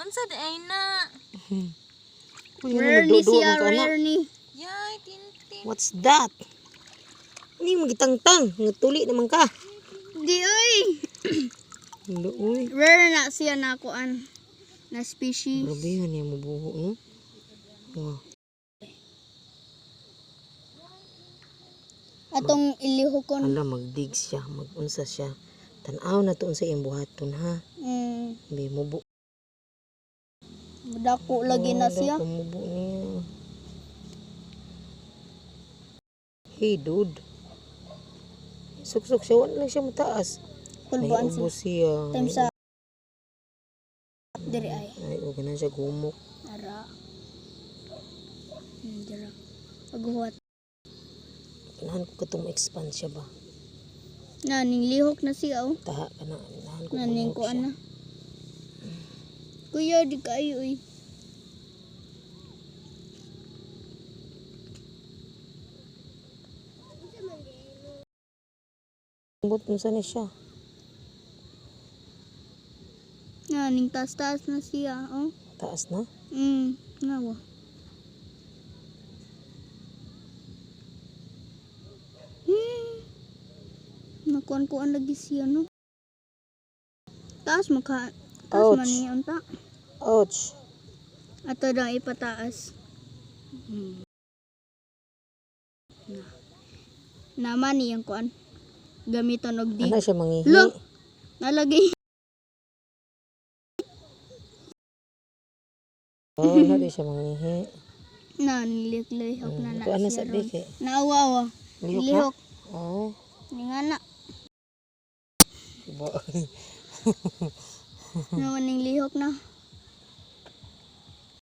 Unsa di ay na? Rare ni siya, rare ni. Yay, tintin. What's that? Ini magitangtang, ngatuli naman ka. Di oy. Hello, uy. Rare na siya na kuan na species. Grabe yan yung mabuho, no? Wow. Atong ilihokon. Hala, magdig siya, magunsa siya. Tanaw na to sa iyang buhaton, ha? May mubo. Dako lagi na siya. Dako mubo niya. Hey, dude. Suksok siya, wala lang siya mataas. Kulbaan Naiubos siya. Time sa diri ay. Ay, huwag na siya gumok. Ara. Dira. Paghuwat. Nahan ko katong expand siya ba? Naning lihok na siya oh. Taha ka na. Nahan ko Naning gumok ko siya. ana. Kuya di kayo eh. Ambot mo sana siya. Naning taas-taas na siya oh. Taas na? Nawa. Nakuan-kuan lagi siya no. Taas maka. Taas Ouch. man niya unta. Ouch. Ato daw ipataas. Naman niyang kuan. Gamiton og di. Ano siya mangihi? Look! Nalagay. Oh, ano siya mangihi? Na nilik-lihok na na Ano siya sa ron. dike? Naawa. Lihok na? Lihok. Oh. Ni nga na. Ba. Naman ning lihok na.